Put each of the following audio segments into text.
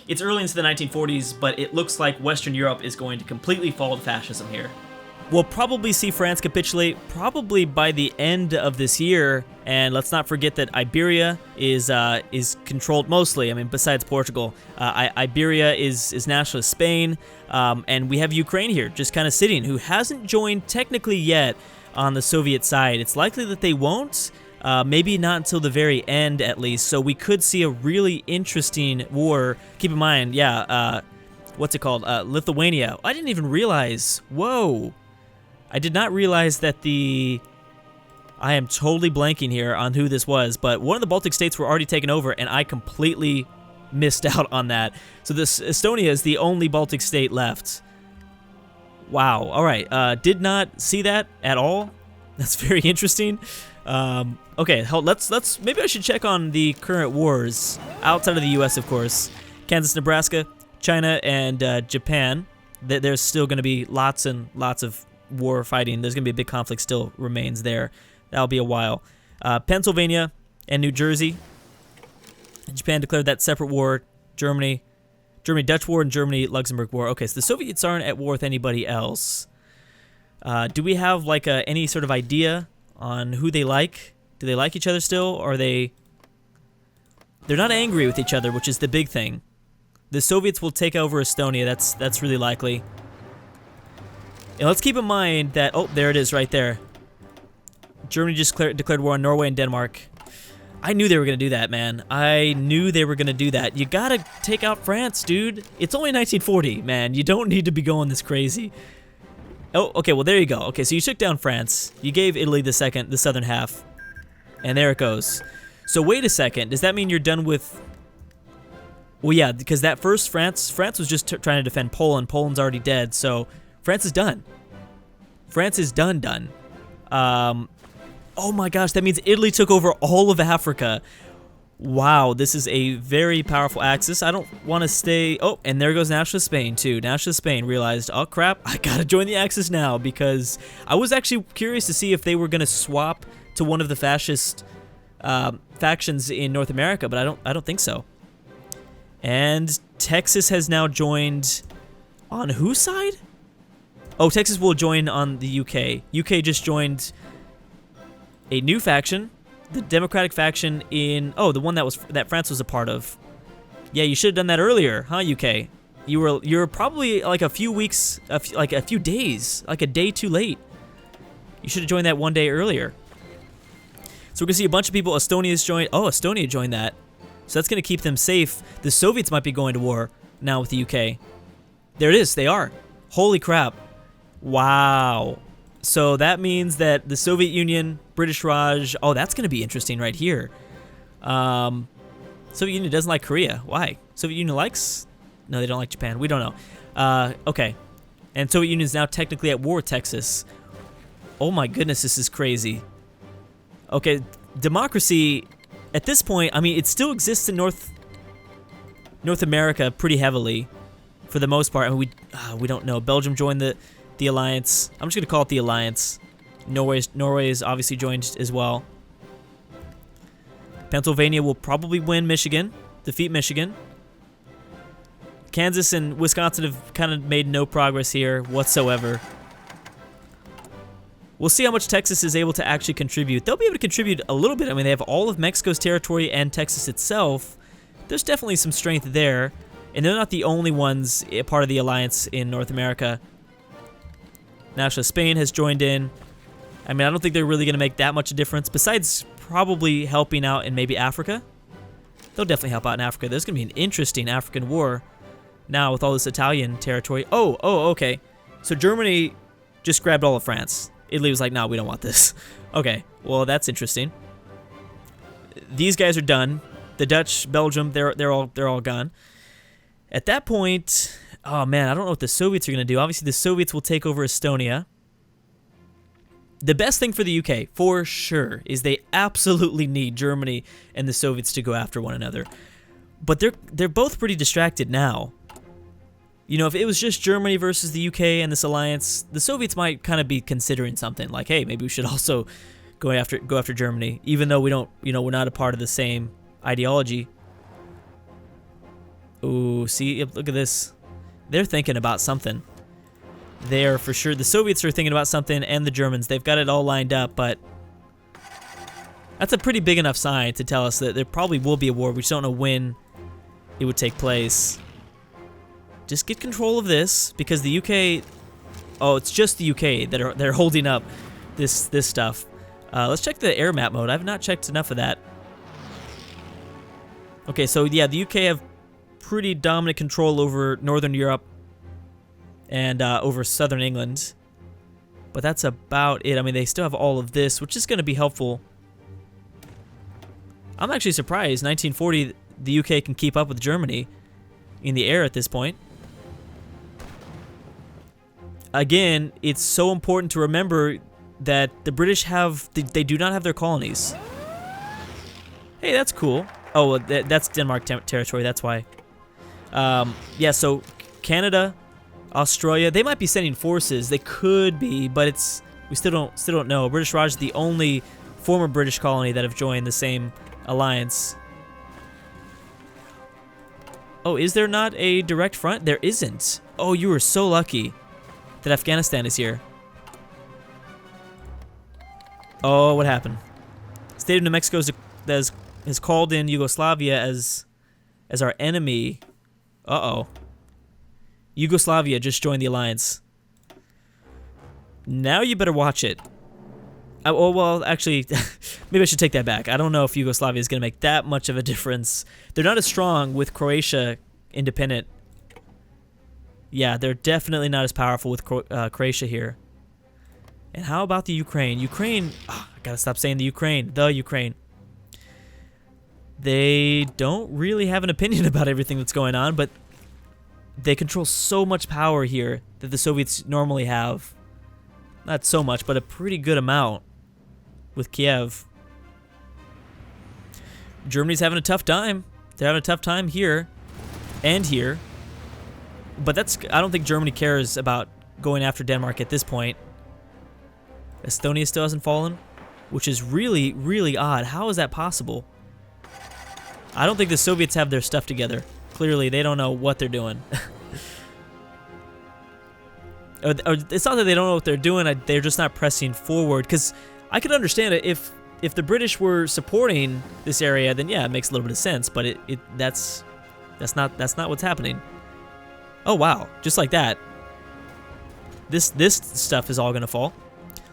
It's early into the 1940s, but it looks like Western Europe is going to completely fall to fascism here. We'll probably see France capitulate probably by the end of this year, and let's not forget that Iberia is controlled mostly. I mean, besides Portugal, Iberia is nationalist Spain, and we have Ukraine here, just kind of sitting, who hasn't joined technically yet on the Soviet side. It's likely that they won't, maybe not until the very end at least. So we could see a really interesting war. Keep in mind, what's it called? Lithuania. I didn't even realize. Whoa. I did not realize that I am totally blanking here on who this was, but one of the Baltic states were already taken over, and I completely missed out on that. So this Estonia is the only Baltic state left. Wow. All right. Did not see that at all. That's very interesting. Okay. Let's. Maybe I should check on the current wars outside of the U.S. Of course. Kansas, Nebraska, China, and Japan. There's still going to be lots and lots of war fighting. There's going to be a big conflict still remains there. That'll be a while. Pennsylvania and New Jersey. Japan declared that separate war. Germany Dutch war, and Germany Luxembourg war. Okay, so the Soviets aren't at war with anybody else. Do we have like any sort of idea on who they like? Do they like each other still, or are they're not angry with each other, which is the big thing. The Soviets will take over Estonia. That's really likely. And let's keep in mind that, oh, there it is right there. Germany just declared war on Norway and Denmark. I knew they were going to do that, man. I knew they were going to do that. You got to take out France, dude. It's only 1940, man. You don't need to be going this crazy. Oh, okay, well, there you go. Okay, so you took down France. You gave Italy the southern half. And there it goes. So wait a second. Does that mean you're done with... Well, yeah, because that first France was just trying to defend Poland. Poland's already dead, so... France is done. France is done. Oh my gosh, that means Italy took over all of Africa. Wow, this is a very powerful axis. I don't want to stay... Oh, and there goes Nationalist Spain, too. Nationalist Spain realized, oh crap, I gotta join the axis now, because I was actually curious to see if they were gonna swap to one of the fascist factions in North America, but I don't think so. And Texas has now joined... On whose side? Oh, Texas will join on the UK. UK just joined a new faction, the Democratic faction in... Oh, the one that France was a part of. Yeah, you should have done that earlier, huh, UK? You were probably like a few weeks, like a few days, like a day too late. You should have joined that one day earlier. So we're gonna see a bunch of people. Estonia's joined. Oh, Estonia joined that. So that's gonna keep them safe. The Soviets might be going to war now with the UK. There it is. They are. Holy crap. Wow. So that means that the Soviet Union, British Raj, oh, that's going to be interesting right here. Soviet Union doesn't like Korea. Why? Soviet Union likes... No, they don't like Japan. We don't know. Okay. And Soviet Union is now technically at war with Texas. Oh my goodness, this is crazy. Okay, democracy, at this point, I mean, it still exists in North America pretty heavily, for the most part. I mean, we don't know. Belgium joined the alliance. I'm just gonna call it the alliance. Norway is obviously joined as well. Pennsylvania will probably win Michigan, defeat Michigan. Kansas and Wisconsin have kind of made no progress here whatsoever. We'll see how much Texas is able to actually contribute. They'll be able to contribute a little bit. I mean, they have all of Mexico's territory and Texas itself. There's definitely some strength there. And they're not the only ones part of the alliance in North America. Nationalist Spain has joined in. I mean, I don't think they're really going to make that much a difference, besides probably helping out in maybe Africa. They'll definitely help out in Africa. There's going to be an interesting African war now with all this Italian territory. Oh, okay. So Germany just grabbed all of France. Italy was like, no, we don't want this. Okay, well, that's interesting. These guys are done. The Dutch, Belgium, they're all gone. At that point, oh man, I don't know what the Soviets are going to do. Obviously, the Soviets will take over Estonia. The best thing for the UK, for sure, is they absolutely need Germany and the Soviets to go after one another. But they're both pretty distracted now. You know, if it was just Germany versus the UK and this alliance, the Soviets might kind of be considering something like, hey, maybe we should also go after Germany, even though we don't, we're not a part of the same ideology. Ooh, see, look at this. They're thinking about something. They are for sure. The Soviets are thinking about something, and the Germans. They've got it all lined up, but that's a pretty big enough sign to tell us that there probably will be a war. We just don't know when it would take place. Just get control of this, because the UK... Oh, it's just the UK that they're holding up this stuff. Let's check the air map mode. I've not checked enough of that. Okay, so yeah, the UK have pretty dominant control over Northern Europe and over Southern England. But that's about it. I mean, they still have all of this, which is going to be helpful. I'm actually surprised 1940 the UK can keep up with Germany in the air at this point. Again, it's so important to remember that the British they do not have their colonies. Hey, that's cool. Oh, that's Denmark territory, that's why. Yeah, so Canada, Australia, they might be sending forces. They could be, but we still don't know. British Raj is the only former British colony that have joined the same alliance. Oh, is there not a direct front? There isn't. Oh, you were so lucky that Afghanistan is here. Oh, what happened? State of New Mexico has called in Yugoslavia as our enemy. Uh-oh. Yugoslavia just joined the alliance. Now you better watch it. Oh, well, actually, maybe I should take that back. I don't know if Yugoslavia is going to make that much of a difference. They're not as strong with Croatia independent. Yeah, they're definitely not as powerful with Croatia here. And how about the Ukraine? Ukraine, I gotta stop saying the Ukraine. The Ukraine. They don't really have an opinion about everything that's going on, but they control so much power here that the Soviets normally have. Not so much, but a pretty good amount with Kiev. Germany's having a tough time. They're having a tough time here and here. But I don't think Germany cares about going after Denmark at this point. Estonia still hasn't fallen, which is really, really odd. How is that possible? I don't think the Soviets have their stuff together. Clearly, they don't know what they're doing. Or it's not that they don't know what they're doing, they're just not pressing forward. Because I could understand it if the British were supporting this area, then yeah, it makes a little bit of sense. But that's not what's happening. Oh wow, just like that. This stuff is all gonna fall.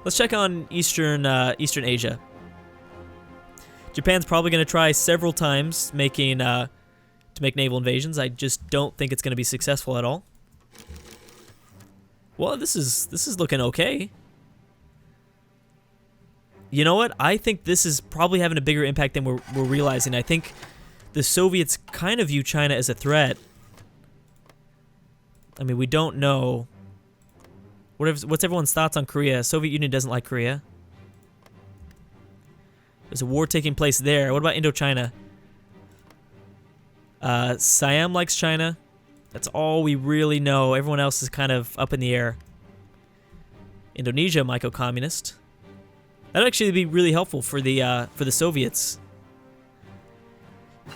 Let's check on Eastern Asia. Japan's probably gonna try several times to make naval invasions. I just don't think it's gonna be successful at all. Well, this is looking okay. You know what? I think this is probably having a bigger impact than we're realizing. I think the Soviets kind of view China as a threat. I mean, we don't know. What's everyone's thoughts on Korea? Soviet Union doesn't like Korea. There's a war taking place there. What about Indochina? Siam likes China. That's all we really know. Everyone else is kind of up in the air. Indonesia might go communist. That'd actually be really helpful for the Soviets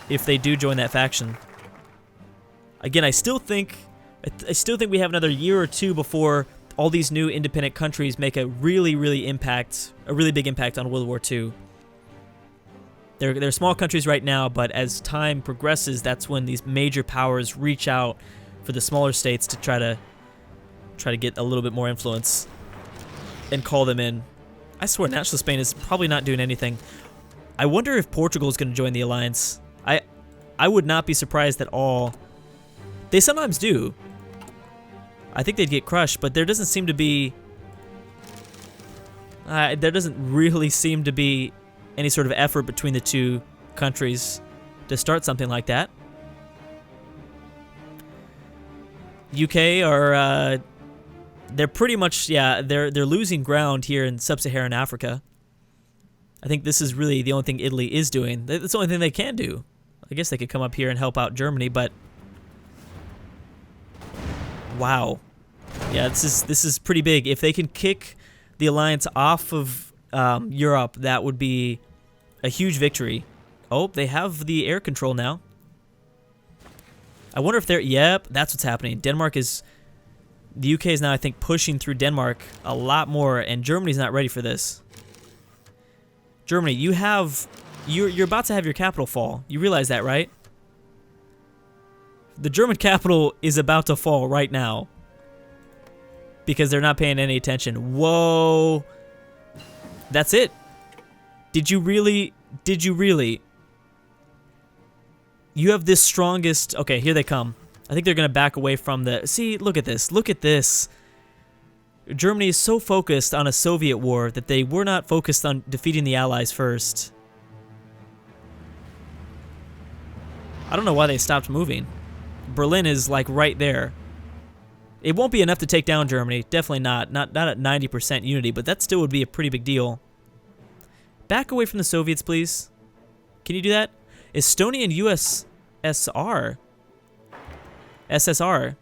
if they do join that faction. Again, I still think we have another year or two before all these new independent countries make a really big impact on World War II. They're small countries right now, but as time progresses, that's when these major powers reach out for the smaller states to try to get a little bit more influence and call them in. I swear, National Spain is probably not doing anything. I wonder if Portugal is going to join the alliance. I would not be surprised at all. They sometimes do. I think they'd get crushed, but there doesn't seem to be... there doesn't really seem to be any sort of effort between the two countries to start something like that. UK are... they're pretty much... Yeah, they're losing ground here in sub-Saharan Africa. I think this is really the only thing Italy is doing. That's the only thing they can do. I guess they could come up here and help out Germany, but... Wow. Yeah, this is pretty big. If they can kick the alliance off of Europe, that would be a huge victory. Oh, they have the air control now. I wonder if they're... Yep, that's what's happening. Denmark is... The UK is now, I think, pushing through Denmark a lot more, and Germany's not ready for this. Germany, you have... You're about to have your capital fall. You realize that, right? The German capital is about to fall right now. Because they're not paying any attention. Whoa. That's it. Did you really? Did you really? You have this strongest... Okay, here they come. I think they're going to back away from the... See, look at this. Look at this. Germany is so focused on a Soviet war that they were not focused on defeating the Allies first. I don't know why they stopped moving. Berlin is like right there. It won't be enough to take down Germany. Definitely not. Not at 90% unity, but that still would be a pretty big deal. Back away from the Soviets, please. Can you do that? Estonia and USSR. SSR.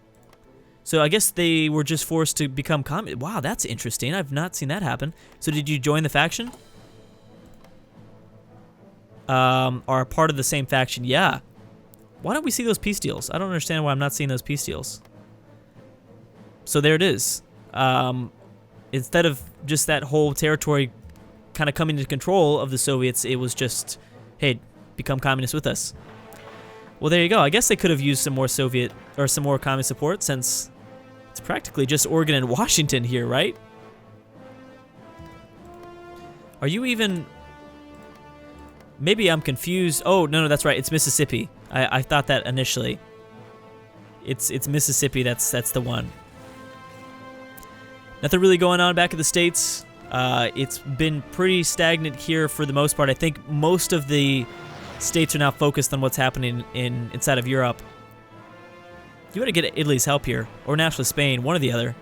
So I guess they were just forced to become communist. Wow, that's interesting. I've not seen that happen. So did you join the faction? Are part of the same faction? Yeah. Why don't we see those peace deals? I don't understand why I'm not seeing those peace deals. So there it is. Instead of just that whole territory kind of coming into control of the Soviets, it was just, hey, become communist with us. Well, there you go. I guess they could have used some more Soviet or some more communist support, since it's practically just Oregon and Washington here, right? Are you even... Maybe I'm confused. Oh, no, that's right. It's Mississippi. I thought that initially. It's Mississippi. That's the one. Nothing really going on back in the States. It's been pretty stagnant here for the most part. I think most of the states are now focused on what's happening inside of Europe. You gotta get Italy's help here, or naturally Spain, one or the other.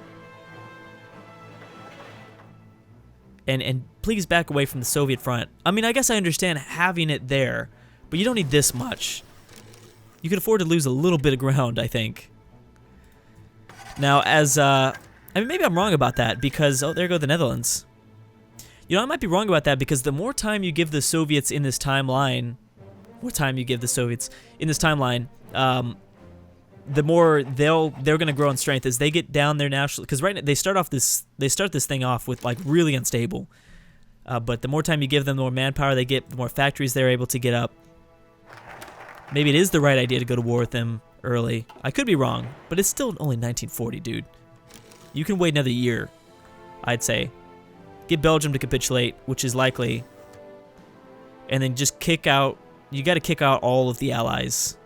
And please back away from the Soviet front. I mean, I guess I understand having it there, but you don't need this much. You can afford to lose a little bit of ground, I think. Now, I mean, maybe I'm wrong about that, because, oh, there go the Netherlands. You know, I might be wrong about that, because the more time you give the Soviets in this timeline, the more they're gonna grow in strength as they get down their national. Because right now they start this thing off with like really unstable, but the more time you give them, the more manpower they get, the more factories they're able to get up. Maybe it is the right idea to go to war with them early. I could be wrong, but it's still only 1940, dude. You can wait another year, I'd say. Get Belgium to capitulate, which is likely, and then just kick out. You got to kick out all of the allies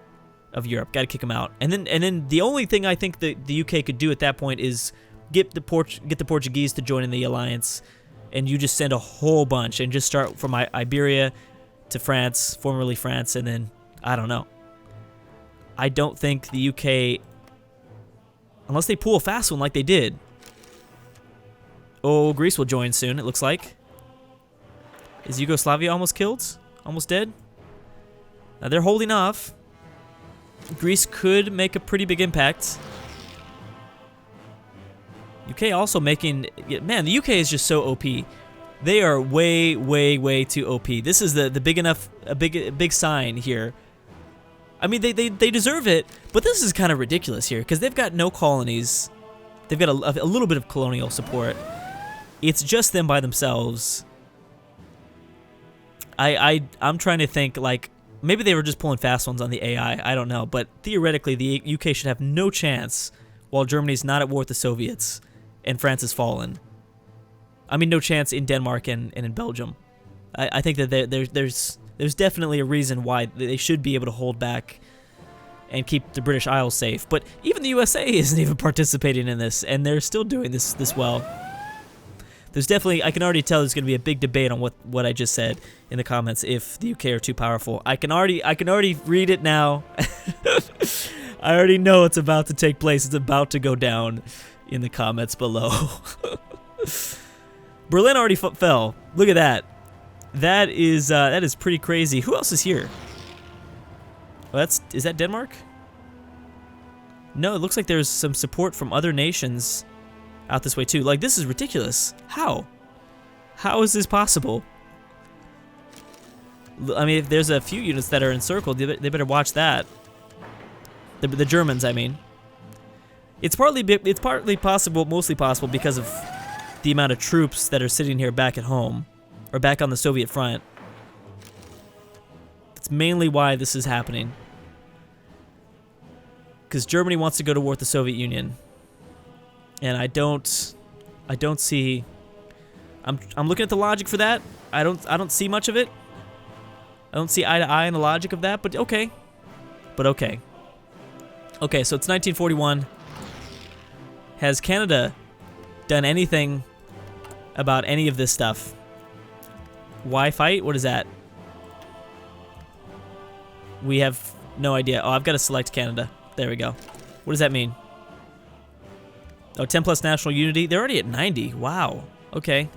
of Europe. Got to kick them out, and then the only thing I think the UK could do at that point is get the Portuguese to join in the alliance, and you just send a whole bunch and just start from Iberia to France, formerly France, and then I don't know. I don't think the UK, unless they pull a fast one like they did. Oh, Greece will join soon, it looks like. Is Yugoslavia almost killed? Almost dead? Now they're holding off. Greece could make a pretty big impact. UK also making... Man, the UK is just so OP. They are way, way, way too OP. This is the big enough... A big sign here. I mean, they deserve it, but this is kind of ridiculous here, because they've got no colonies. They've got a little bit of colonial support. It's just them by themselves. I'm trying to think, like, maybe they were just pulling fast ones on the AI. I don't know, but theoretically, the UK should have no chance while Germany's not at war with the Soviets and France has fallen. I mean, no chance in Denmark and in Belgium. I think that there's definitely a reason why they should be able to hold back and keep the British Isles safe. But even the USA isn't even participating in this, and they're still doing this well. There's definitely, I can already tell there's going to be a big debate on what I just said in the comments if the UK are too powerful. I can already read it now. I already know it's about to take place. It's about to go down in the comments below. Berlin already fell. Look at that. That is pretty crazy. Who else is here? Well, is that Denmark? No, it looks like there's some support from other nations out this way too. Like, this is ridiculous. How is this possible? I mean, if there's a few units that are encircled, they better watch that. The Germans, I mean. It's partly possible, mostly possible, because of the amount of troops that are sitting here back at home, or back on the Soviet front. It's mainly why this is happening. Because Germany wants to go to war with the Soviet Union, and I don't see. I'm looking at the logic for that. I don't see much of it. I don't see eye to eye in the logic of that, but okay. But okay. Okay, so it's 1941. Has Canada done anything about any of this stuff? Why fight? What is that? We have no idea. Oh, I've got to select Canada. There we go. What does that mean? Oh, 10 plus national unity. They're already at 90. Wow. Okay.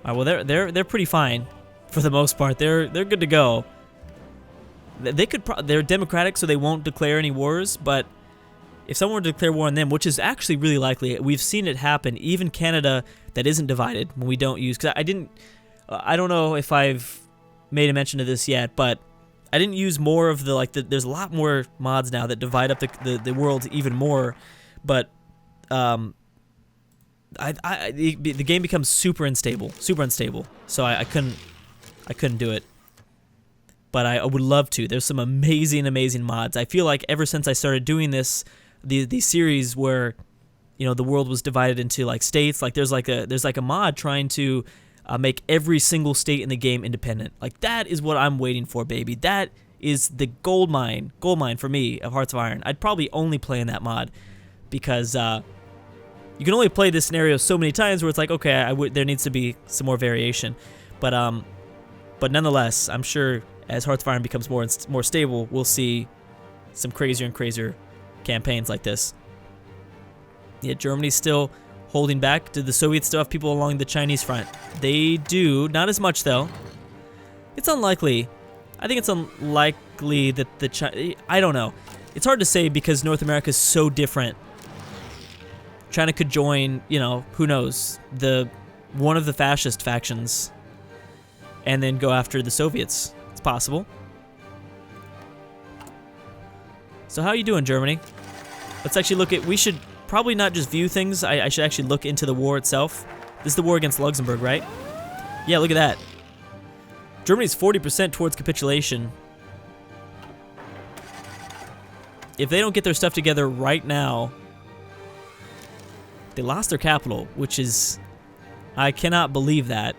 All right, well, they're pretty fine for the most part. They're good to go. They're democratic, so they won't declare any wars, but if someone were to declare war on them, which is actually really likely, we've seen it happen, even Canada that isn't divided, when we don't use, because I don't know if I've made a mention of this yet, but I didn't use more of there's a lot more mods now that divide up the world even more, but the game becomes super unstable, so I couldn't do it. But I would love to. There's some amazing mods. I feel like ever since I started doing this, the series where, you know, the world was divided into like states, like there's like a mod trying to make every single state in the game independent. Like that is what I'm waiting for, baby. That is the gold mine for me of Hearts of Iron. I'd probably only play in that mod because you can only play this scenario so many times where it's like, okay, there needs to be some more variation, but nonetheless, I'm sure as Hearts of Iron becomes more stable, we'll see some crazier and crazier campaigns like this. Yeah, Germany's still holding back. Do the Soviets still have people along the Chinese front? They do. Not as much, though. It's unlikely. I think it's unlikely that I don't know. It's hard to say because North America is so different. China could join, you know, who knows, one of the fascist factions and then go after the Soviets. Possible. So how are you doing, Germany? Let's actually look at, we should probably not just view things, I should actually look into the war itself. This is the war against Luxembourg, right? Yeah, look at that. Germany's 40% towards capitulation. If they don't get their stuff together right now, they lost their capital, which is, I cannot believe that.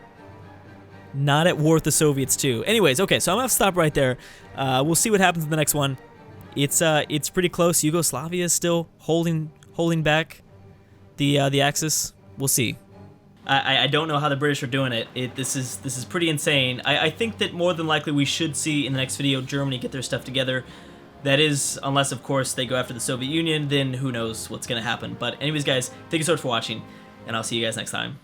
Not at war with the Soviets too. Anyways, okay, so I'm gonna have to stop right there. We'll see what happens in the next one. It's pretty close. Yugoslavia is still holding back the Axis. We'll see. I don't know how the British are doing it. This is pretty insane. I think that more than likely we should see in the next video Germany get their stuff together. That is, unless of course they go after the Soviet Union, then who knows what's gonna happen. But anyways, guys, thank you so much for watching, and I'll see you guys next time.